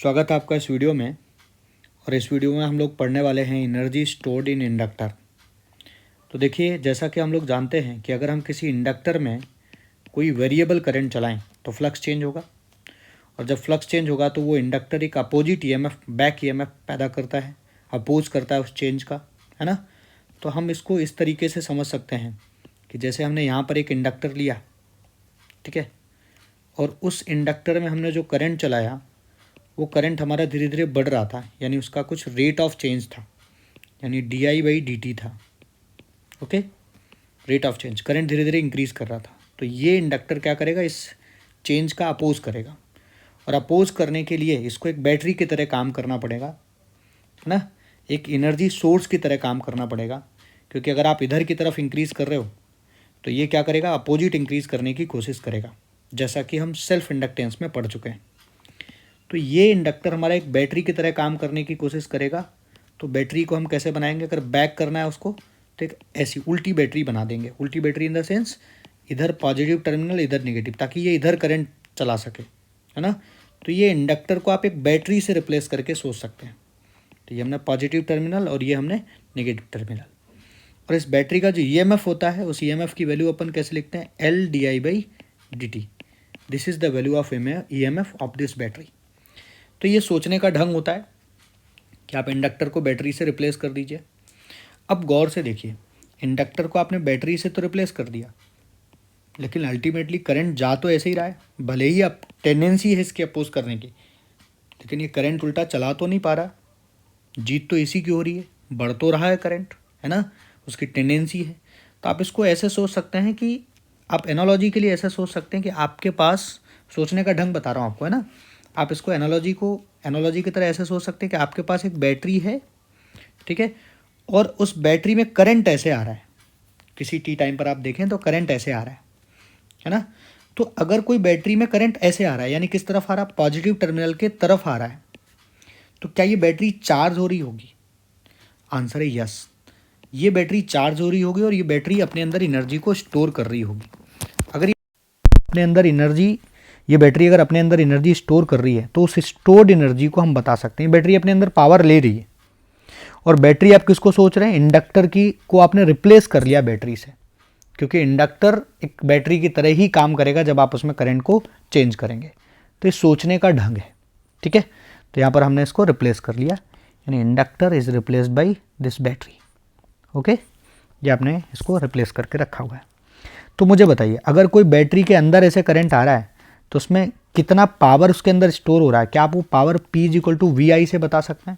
स्वागत है आपका इस वीडियो में। और इस वीडियो में हम लोग पढ़ने वाले हैं एनर्जी स्टोर्ड इन इंडक्टर। तो देखिए, जैसा कि हम लोग जानते हैं कि अगर हम किसी इंडक्टर में कोई वेरिएबल करंट चलाएं तो फ्लक्स चेंज होगा, और जब फ्लक्स चेंज होगा तो वो इंडक्टर एक अपोजिट ईएमएफ, बैक ईएमएफ पैदा करता है, अपोज करता है उस चेंज का, है ना। तो हम इसको इस तरीके से समझ सकते हैं कि जैसे हमने यहाँ पर एक इंडक्टर लिया, ठीक है, और उस इंडक्टर में हमने जो करंट चलाया वो करंट हमारा धीरे धीरे बढ़ रहा था, यानी उसका कुछ रेट ऑफ चेंज था, यानी di/dt था। Okay, rate of change, current धीरे धीरे इंक्रीज़ कर रहा था। तो ये इंडक्टर क्या करेगा, इस चेंज का अपोज करेगा, और अपोज करने के लिए इसको एक बैटरी की तरह काम करना पड़ेगा, है ना, एक एनर्जी सोर्स की तरह काम करना पड़ेगा। क्योंकि अगर आप इधर की तरफ इंक्रीज़ कर रहे हो तो ये क्या करेगा, अपोजिट इंक्रीज़ करने की कोशिश करेगा, जैसा कि हम सेल्फ इंडक्टेंस में पढ़ चुके हैं। तो ये इंडक्टर हमारा एक बैटरी की तरह काम करने की कोशिश करेगा। तो बैटरी को हम कैसे बनाएंगे, अगर बैक करना है उसको तो एक ऐसी उल्टी बैटरी बना देंगे। उल्टी बैटरी इन द सेंस इधर पॉजिटिव टर्मिनल, इधर नेगेटिव, ताकि ये इधर करंट चला सके, है ना। तो ये इंडक्टर को आप एक बैटरी से रिप्लेस करके सोच सकते हैं। तो ये हमने पॉजिटिव टर्मिनल और ये हमने नेगेटिव टर्मिनल। और इस बैटरी का जो ईएमएफ होता है, उस ईएमएफ की वैल्यू अपन कैसे लिखते हैं, L/di/dt। This is the value of EMF of this battery. तो ये सोचने का ढंग होता है कि आप इंडक्टर को बैटरी से रिप्लेस कर दीजिए। अब गौर से देखिए, इंडक्टर को आपने बैटरी से तो रिप्लेस कर दिया, लेकिन अल्टीमेटली करंट जा तो ऐसे ही रहा है। भले ही अब टेंडेंसी है इसके अपोज करने की, लेकिन ये करंट उल्टा चला तो नहीं पा रहा। जीत तो इसी की हो रही है, बढ़ तो रहा है करंट, है ना, उसकी टेंडेंसी है। तो आप इसको ऐसे सोच सकते हैं कि आप एनालॉजी के लिए ऐसे सोच सकते हैं कि आपके पास, सोचने का ढंग बता रहा हूँ आपको, है ना। आप इसको एनालॉजी की तरह ऐसे सोच सकते हैं कि आपके पास एक बैटरी है, ठीक है, और उस बैटरी में करंट ऐसे आ रहा है। किसी टी टाइम पर आप देखें तो करंट ऐसे आ रहा है ना। तो अगर कोई बैटरी में करंट ऐसे आ रहा है, यानी किस तरफ आ रहा है, पॉजिटिव टर्मिनल के तरफ आ रहा है, तो क्या ये बैटरी चार्ज हो रही होगी? आंसर है यस, ये बैटरी चार्ज हो रही होगी, और ये बैटरी अपने अंदर एनर्जी को स्टोर कर रही होगी। अगर अपने अंदर एनर्जी, ये बैटरी अगर अपने अंदर एनर्जी स्टोर कर रही है, तो उस स्टोर्ड एनर्जी को हम बता सकते हैं बैटरी अपने अंदर पावर ले रही है। और बैटरी आप किसको सोच रहे हैं, इंडक्टर की को आपने रिप्लेस कर लिया बैटरी से, क्योंकि इंडक्टर एक बैटरी की तरह ही काम करेगा जब आप उसमें करंट को चेंज करेंगे। तो ये सोचने का ढंग है, ठीक है। तो यहाँ पर हमने इसको रिप्लेस कर लिया, यानी inductor is replaced by this battery. Okay, ये आपने इसको रिप्लेस करके रखा हुआ है। तो मुझे बताइए, अगर कोई बैटरी के अंदर ऐसे करंट आ रहा है तो उसमें कितना पावर उसके अंदर स्टोर हो रहा है? क्या आप वो पावर P = VI से बता सकते हैं,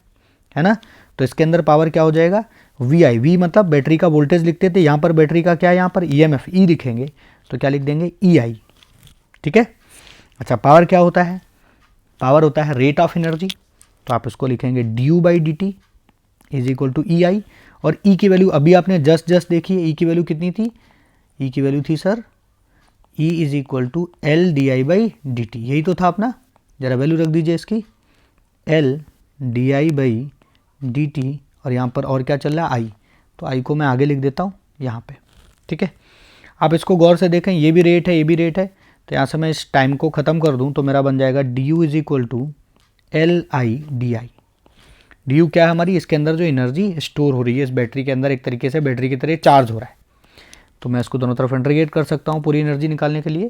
है ना। तो इसके अंदर पावर क्या हो जाएगा, VI। V मतलब बैटरी का वोल्टेज लिखते थे, यहाँ पर बैटरी का क्या है, यहाँ पर EMF E लिखेंगे, तो क्या लिख देंगे, EI, ठीक है। अच्छा, पावर क्या होता है, पावर होता है रेट ऑफ एनर्जी, तो आप इसको लिखेंगे du/dt = EI। और E की वैल्यू अभी आपने जस्ट देखी है, E की वैल्यू कितनी थी, E की वैल्यू थी सर E = L/di/dt, यही तो था अपना। जरा वैल्यू रख दीजिए इसकी, L/di/dt, और यहाँ पर और क्या चल रहा है, I, तो I को मैं आगे लिख देता हूँ यहाँ पे, ठीक है। आप इसको गौर से देखें, ये भी रेट है, ये भी रेट है, तो यहाँ से मैं इस टाइम को ख़त्म कर दूँ तो मेरा बन जाएगा du = L/i/di। du क्या है हमारी, इसके अंदर जो एनर्जी स्टोर हो रही है इस बैटरी के अंदर, एक तरीके से बैटरी की तरह चार्ज हो रहा है। तो मैं इसको दोनों तरफ इंटीग्रेट कर सकता हूँ पूरी एनर्जी निकालने के लिए।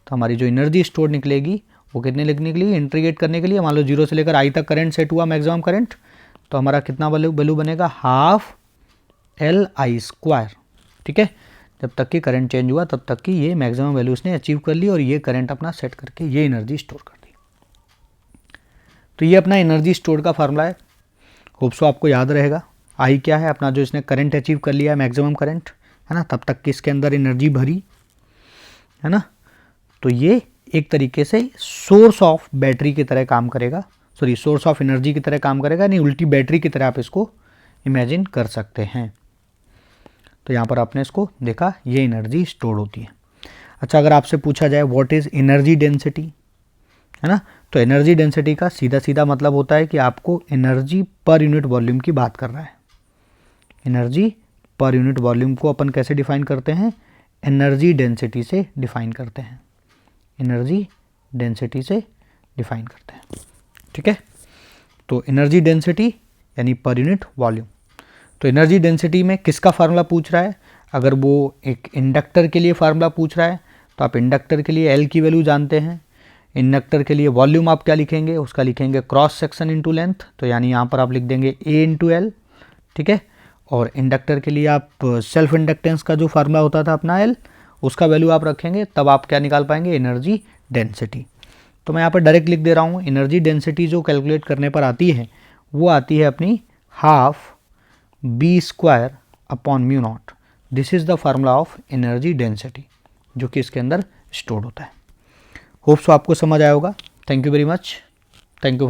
तो हमारी जो एनर्जी स्टोर निकलेगी वो कितने लिखने के लिए, इंटीग्रेट करने के लिए, मान लो 0 से लेकर I तक करंट सेट हुआ, मैक्सिमम करंट, तो हमारा कितना वैल्यू बनेगा, ½ Li², ठीक है। जब तक कि करंट चेंज हुआ तब तक कि ये मैक्सिमम वैल्यू उसने अचीव कर ली, और ये करंट अपना सेट करके ये एनर्जी स्टोर कर दी। तो ये अपना एनर्जी स्टोर का फार्मूला है, होप सो आपको याद रहेगा। I क्या है अपना, जो इसने करंट अचीव कर लिया है, मैक्सिमम करंट, है ना, तब तक कि इसके अंदर एनर्जी भरी, है ना। तो ये एक तरीके से सोर्स ऑफ बैटरी की तरह काम करेगा, सॉरी, सोर्स ऑफ एनर्जी की तरह काम करेगा, नहीं उल्टी बैटरी की तरह आप इसको इमेजिन कर सकते हैं। तो यहाँ पर आपने इसको देखा, ये एनर्जी स्टोर होती है। अच्छा, अगर आपसे पूछा जाए व्हाट इज़ एनर्जी डेंसिटी, है ना, तो एनर्जी डेंसिटी का सीधा सीधा मतलब होता है कि आपको एनर्जी पर यूनिट वॉल्यूम की बात कर रहा है। एनर्जी पर यूनिट वॉल्यूम को अपन कैसे डिफाइन करते हैं, एनर्जी डेंसिटी से डिफाइन करते हैं, एनर्जी डेंसिटी से डिफाइन करते हैं, ठीक है। तो एनर्जी डेंसिटी यानी पर यूनिट वॉल्यूम। तो एनर्जी डेंसिटी में किसका फार्मूला पूछ रहा है, अगर वो एक इंडक्टर के लिए फार्मूला पूछ रहा है तो आप इंडक्टर के लिए एल की वैल्यू जानते हैं। इंडक्टर के लिए वॉल्यूम आप क्या लिखेंगे, उसका लिखेंगे क्रॉस सेक्शन इंटू लेंथ, तो यानी यहाँ पर आप लिख देंगे ए इंटू एल, ठीक है। और इंडक्टर के लिए आप सेल्फ इंडक्टेंस का जो फार्मूला होता था अपना एल, उसका वैल्यू आप रखेंगे, तब आप क्या निकाल पाएंगे, एनर्जी डेंसिटी। तो मैं यहाँ पर डायरेक्ट लिख दे रहा हूँ, एनर्जी डेंसिटी जो कैलकुलेट करने पर आती है वो आती है अपनी half B square upon mu naught. This is the formula of energy density जो कि इसके अंदर स्टोर्ड होता है। होप सो आपको समझ आया होगा। Thank you very much. Thank you.